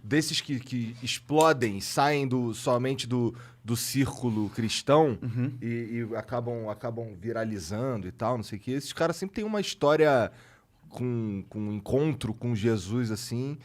desses que explodem, saem somente do círculo cristão e acabam viralizando e tal, não sei o quê. Esses caras sempre têm uma história com um encontro com Jesus, assim,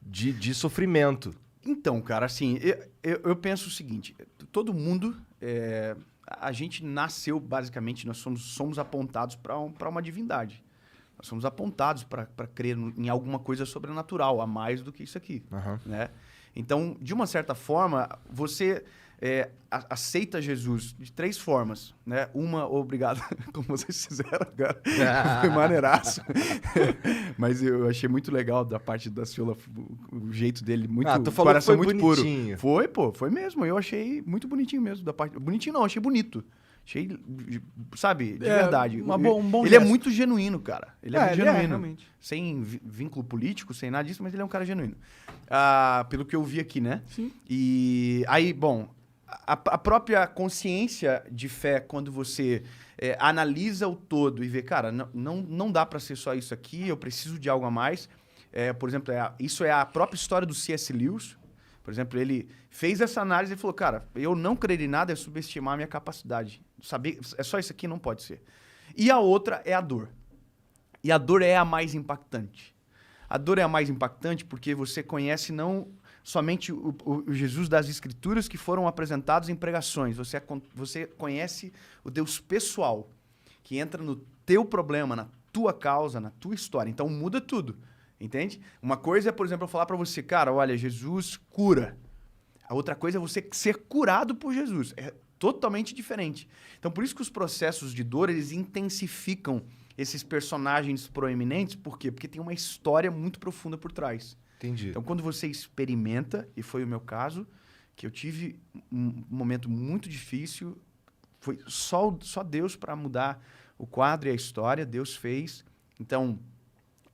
de sofrimento. Então, cara, assim, eu penso o seguinte, todo mundo, a gente nasceu, basicamente, nós somos apontados para uma divindade. Nós somos apontados para crer em alguma coisa sobrenatural, a mais do que isso aqui, né? Então, de uma certa forma, você aceita Jesus de 3 formas, né? Uma, obrigado, como vocês fizeram agora, foi maneiraço. Mas eu achei muito legal da parte da Ciola, o jeito dele, muito, tu falou que foi muito bonitinho. Puro. Foi mesmo, eu achei muito bonitinho mesmo, da parte, bonitinho não, achei bonito. Achei, sabe, de verdade. Um bom ele gesto. é muito genuíno, cara. Ele é muito ele genuíno. realmente. Sem vínculo político, sem nada disso, mas ele é um cara genuíno. Pelo que eu vi aqui, né? Sim. E aí, bom, a própria consciência de fé, quando você analisa o todo e vê, cara, não dá pra ser só isso aqui, eu preciso de algo a mais. Por exemplo, isso é a própria história do C.S. Lewis. Por exemplo, ele fez essa análise e falou, cara, eu não crer em nada é subestimar a minha capacidade. Saber, é só isso aqui, não pode ser. E a outra é a dor. E a dor é a mais impactante. A dor é a mais impactante porque você conhece não somente o Jesus das Escrituras que foram apresentados em pregações. Você conhece o Deus pessoal, que entra no teu problema, na tua causa, na tua história. Então muda tudo. Entende? Uma coisa é, por exemplo, eu falar pra você, cara, olha, Jesus cura. A outra coisa é você ser curado por Jesus. É totalmente diferente. Então, por isso que os processos de dor, eles intensificam esses personagens proeminentes. Por quê? Porque tem uma história muito profunda por trás. Entendi. Então, quando você experimenta, e foi o meu caso, que eu tive um momento muito difícil, foi só Deus para mudar o quadro e a história, Deus fez. Então,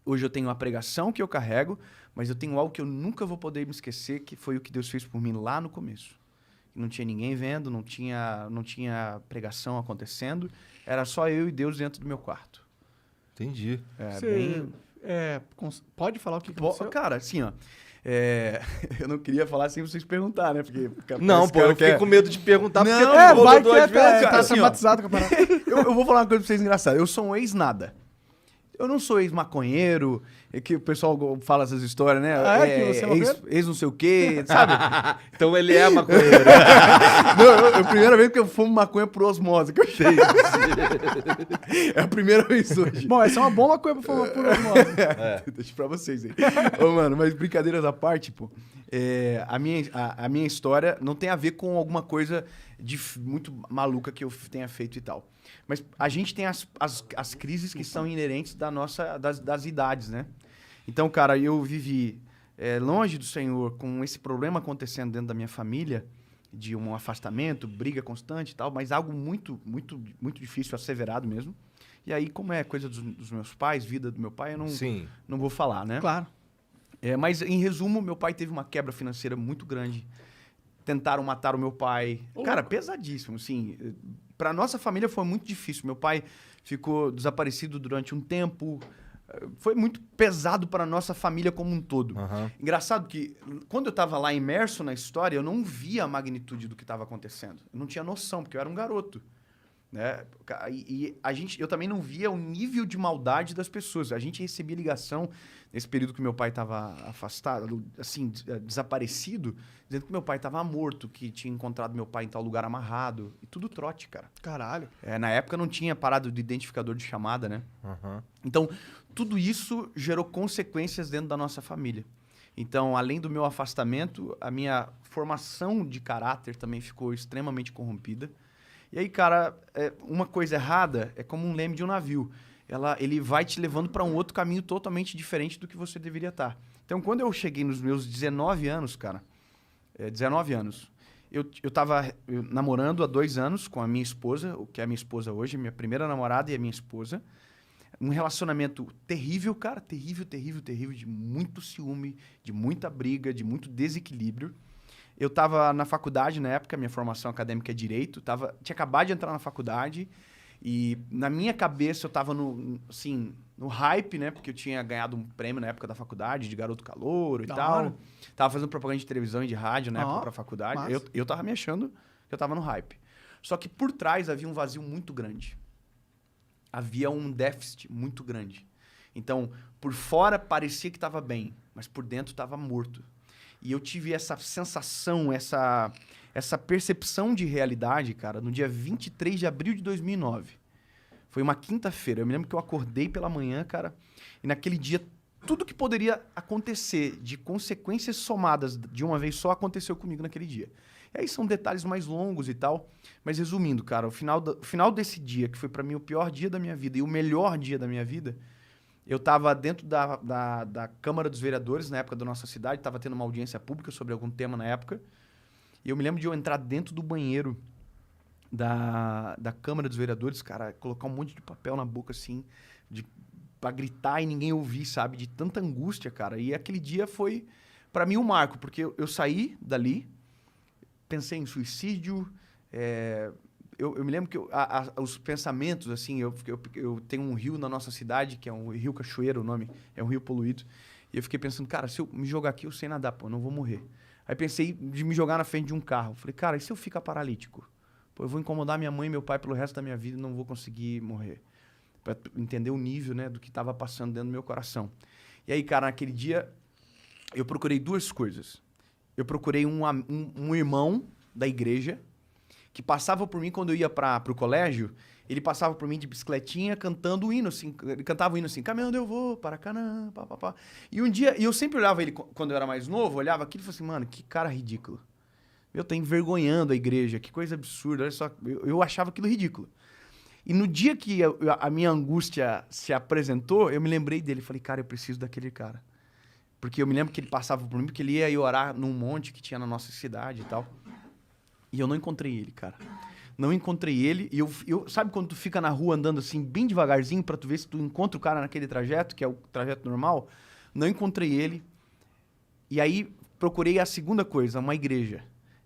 hoje eu tenho a pregação que eu carrego, mas eu tenho algo que eu nunca vou poder me esquecer, que foi o que Deus fez por mim lá no começo. Não tinha ninguém vendo, não tinha pregação acontecendo, era só eu e Deus dentro do meu quarto. Entendi. Pode falar o que aconteceu? Cara, assim, ó, eu não queria falar sem vocês perguntar, né? Porque Não, pô, eu fiquei com medo de perguntar, porque Não, tu vai rolou duas que vezes. tá assim, ó. traumatizado com a parada. Eu vou falar uma coisa pra vocês engraçada. Eu sou um ex-nada. Eu não sou ex-maconheiro, que o pessoal fala essas histórias, né? Que você é maconheiro? ex não sei o quê, sabe? Então ele é maconheiro. Não, é a primeira vez que eu fumo maconha por osmose, que eu sei. É a primeira vez hoje. Bom, essa é uma bomba coisa pra falar por osmose. Deixa pra vocês aí. Ô, mano, mas brincadeiras à parte, pô. A minha história não tem a ver com alguma coisa muito maluca que eu tenha feito e tal. Mas a gente tem as crises que são inerentes das idades, né? Então, cara, eu vivi longe do Senhor, com esse problema acontecendo dentro da minha família, de um afastamento, briga constante e tal, mas algo muito, muito, muito difícil, asseverado mesmo. E aí, como é coisa dos meus pais, vida do meu pai, eu não vou falar, né? Claro. Mas, em resumo, meu pai teve uma quebra financeira muito grande. Tentaram matar o meu pai. Cara, pesadíssimo, assim. Pra nossa família foi muito difícil. Meu pai ficou desaparecido durante um tempo. Foi muito pesado para nossa família como um todo. Engraçado que, quando eu estava lá imerso na história, eu não via a magnitude do que estava acontecendo. Eu não tinha noção, porque eu era um garoto. Né? Eu também não via o nível de maldade das pessoas. A gente recebia ligação nesse período que meu pai estava afastado, assim, desaparecido, dizendo que meu pai estava morto, que tinha encontrado meu pai em tal lugar amarrado. E tudo trote, cara. Caralho. Na época não tinha parado de identificador de chamada, né? Então, tudo isso gerou consequências dentro da nossa família. Então, além do meu afastamento, a minha formação de caráter também ficou extremamente corrompida. E aí, cara, uma coisa errada é como um leme de um navio. Ele vai te levando para um outro caminho totalmente diferente do que você deveria estar. Então, quando eu cheguei nos meus 19 anos, cara, 19 anos, eu tava namorando há 2 anos com a minha esposa, o que é a minha esposa hoje, minha primeira namorada e a minha esposa. Um relacionamento terrível, cara, terrível, terrível, terrível, de muito ciúme, de muita briga, de muito desequilíbrio. Eu estava na faculdade na época, minha formação acadêmica é Direito, tinha acabado de entrar na faculdade e na minha cabeça eu estava assim, no hype, né? Porque eu tinha ganhado um prêmio na época da faculdade, de garoto calouro e Da tal. hora. Tava fazendo propaganda de televisão e de rádio na Ó, época pra faculdade. massa. Eu tava me achando que eu tava no hype. Só que por trás havia um vazio muito grande. Havia um déficit muito grande. Então, por fora parecia que tava bem, mas por dentro tava morto. E eu tive essa sensação, essa percepção de realidade, cara, no dia 23 de abril de 2009. Foi uma quinta-feira. Eu me lembro que eu acordei pela manhã, cara, e naquele dia, tudo que poderia acontecer de consequências somadas de uma vez só aconteceu comigo naquele dia. E aí são detalhes mais longos e tal, mas resumindo, cara, o final desse dia, que foi pra mim o pior dia da minha vida e o melhor dia da minha vida, eu tava dentro da Câmara dos Vereadores, na época da nossa cidade, tava tendo uma audiência pública sobre algum tema na época, e eu me lembro de eu entrar dentro do banheiro da Câmara dos Vereadores, cara, colocar um monte de papel na boca, assim, pra gritar e ninguém ouvir, sabe? De tanta angústia, cara. E aquele dia foi, pra mim, um marco, porque eu saí dali, pensei em suicídio, eu me lembro que os pensamentos, assim, eu tenho um rio na nossa cidade, que é um rio Cachoeira, o nome, é um rio poluído, e eu fiquei pensando, cara, se eu me jogar aqui, eu sei nadar, pô, eu não vou morrer. Aí pensei de me jogar na frente de um carro. Falei, cara, e se eu ficar paralítico? Pô, eu vou incomodar minha mãe e meu pai pelo resto da minha vida e não vou conseguir morrer. Pra entender o nível, né, do que estava passando dentro do meu coração. E aí, cara, naquele dia, eu procurei duas coisas. Eu procurei um irmão da igreja que passava por mim quando eu ia pro colégio. Ele passava por mim de bicicletinha cantando o hino, assim. Ele cantava o hino assim, caminhando eu vou para Canaã, pá, pá, pá. E um dia, e eu sempre olhava ele quando eu era mais novo, olhava aquilo e falava assim, mano, que cara ridículo. Eu tô envergonhando a igreja, que coisa absurda. Olha só, eu achava aquilo ridículo. E no dia que a minha angústia se apresentou, eu me lembrei dele. Falei, cara, eu preciso daquele cara. Porque eu me lembro que ele passava por mim, porque ele ia orar num monte que tinha na nossa cidade e tal. E eu não encontrei ele, cara. Não encontrei ele. E eu sabe quando tu fica na rua andando assim, bem devagarzinho, pra tu ver se tu encontra o cara naquele trajeto, que é o trajeto normal? Não encontrei ele. E aí procurei a segunda coisa, uma igreja.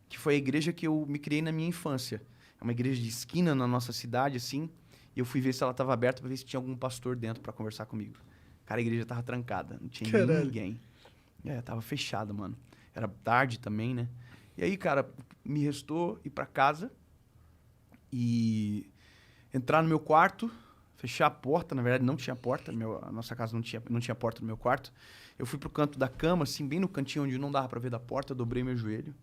Que foi a igreja que eu me criei na minha infância. É uma igreja de esquina na nossa cidade, assim. E eu fui ver se ela estava aberta para ver se tinha algum pastor dentro para conversar comigo. Cara, a igreja tava trancada. Não tinha ninguém. Tava fechada, mano. Era tarde também, né? E aí, cara, me restou ir para casa e entrar no meu quarto, fechar a porta. Na verdade, não tinha porta. A nossa casa não tinha porta no meu quarto. Eu fui pro canto da cama, assim, bem no cantinho onde não dava para ver da porta. Eu dobrei meu joelho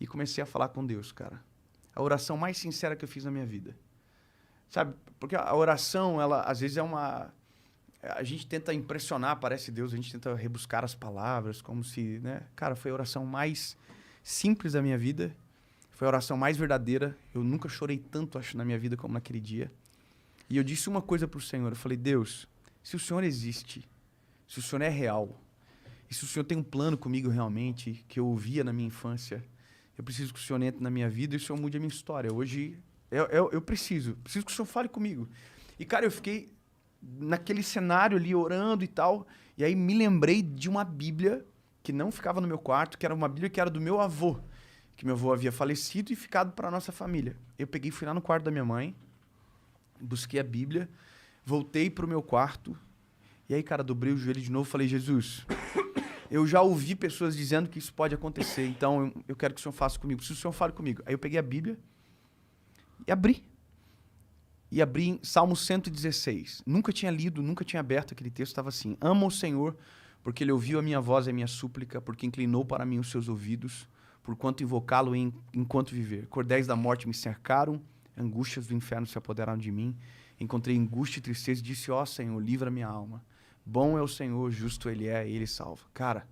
e comecei a falar com Deus, cara. A oração mais sincera que eu fiz na minha vida. Sabe? Porque a oração, ela às vezes é uma... A gente tenta impressionar, parece Deus, a gente tenta rebuscar as palavras, como se, né? Cara, foi a oração mais simples da minha vida. Foi a oração mais verdadeira. Eu nunca chorei tanto, acho, na minha vida como naquele dia. E eu disse uma coisa pro Senhor. Eu falei, Deus, se o Senhor existe, se o Senhor é real, e se o Senhor tem um plano comigo realmente, que eu ouvia na minha infância, eu preciso que o Senhor entre na minha vida e o Senhor mude a minha história. Hoje, eu preciso que o Senhor fale comigo. E, cara, eu fiquei naquele cenário ali, orando e tal, e aí me lembrei de uma Bíblia que não ficava no meu quarto, que era uma Bíblia que era do meu avô, que meu avô havia falecido e ficado para a nossa família. Eu peguei, fui lá no quarto da minha mãe, busquei a Bíblia, voltei pro meu quarto, e aí, cara, dobrei o joelho de novo e falei, Jesus... Eu já ouvi pessoas dizendo que isso pode acontecer, então eu quero que o Senhor faça comigo, preciso que o Senhor fale comigo. Aí eu peguei a Bíblia e abri. E abri em Salmo 116. Nunca tinha lido, nunca tinha aberto aquele texto, estava assim, amo o Senhor, porque Ele ouviu a minha voz e a minha súplica, porque inclinou para mim os seus ouvidos, por quanto invocá-lo enquanto viver. Cordéis da morte me cercaram, angústias do inferno se apoderaram de mim, encontrei angústia e tristeza e disse, ó Senhor, livra minha alma. Bom é o Senhor, justo Ele é, Ele salva. Cara,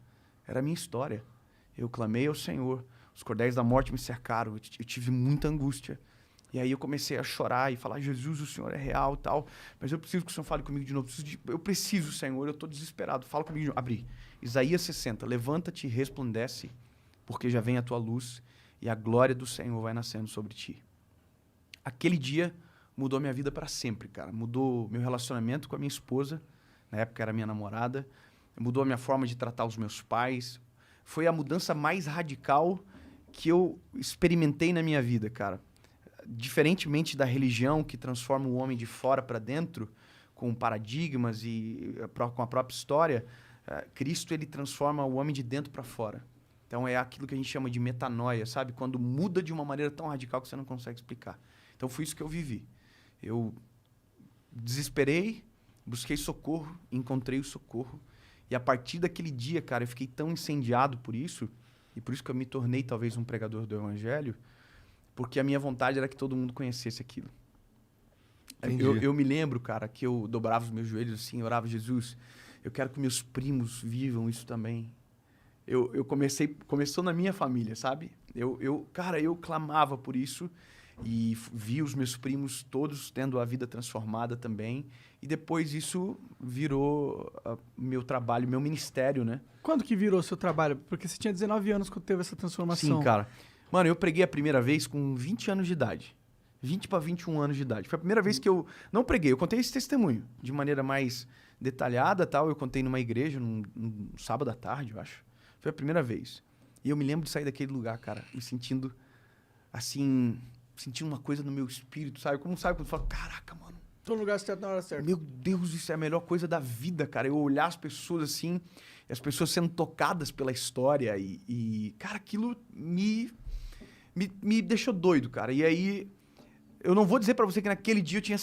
era a minha história. Eu clamei ao Senhor, os cordéis da morte me cercaram, eu tive muita angústia. E aí eu comecei a chorar e falar, Jesus, o Senhor é real e tal, mas eu preciso que o Senhor fale comigo de novo. Eu preciso, Senhor, eu estou desesperado, fala comigo de novo. Abri. Isaías 60, levanta-te e resplandece, porque já vem a tua luz e a glória do Senhor vai nascendo sobre ti. Aquele dia mudou minha vida para sempre, cara. Mudou meu relacionamento com a minha esposa, na época era minha namorada, mudou a minha forma de tratar os meus pais. Foi a mudança mais radical que eu experimentei na minha vida, cara. Diferentemente da religião que transforma o homem de fora para dentro, com paradigmas e com a própria história, Cristo ele transforma o homem de dentro para fora. Então é aquilo que a gente chama de metanoia, sabe? Quando muda de uma maneira tão radical que você não consegue explicar. Então foi isso que eu vivi. Eu desesperei, busquei socorro, encontrei o socorro. E a partir daquele dia, cara, eu fiquei tão incendiado por isso, e por isso que eu me tornei talvez um pregador do evangelho, porque a minha vontade era que todo mundo conhecesse aquilo. Eu me lembro, cara, que eu dobrava os meus joelhos assim, orava, Jesus, eu quero que meus primos vivam isso também. Começou na minha família, sabe? Cara, eu clamava por isso e vi os meus primos todos tendo a vida transformada também. E depois isso virou meu trabalho, meu ministério, né? Quando que virou seu trabalho? Porque você tinha 19 anos quando teve essa transformação. Sim, cara. Mano, eu preguei a primeira vez com 20 anos de idade. 20 para 21 anos de idade. Foi a primeira vez que eu não preguei. Eu contei esse testemunho de maneira mais detalhada, tal. Eu contei numa igreja, num sábado à tarde, eu acho. Foi a primeira vez. E eu me lembro de sair daquele lugar, cara, me sentindo, assim, sentindo uma coisa no meu espírito, sabe? Como sabe quando fala, caraca, mano. Tô no lugar certo na hora certa. Meu Deus, isso é a melhor coisa da vida, cara. Eu olhar as pessoas assim, as pessoas sendo tocadas pela história e cara, aquilo me deixou doido, cara. E aí, eu não vou dizer pra você que naquele dia eu tinha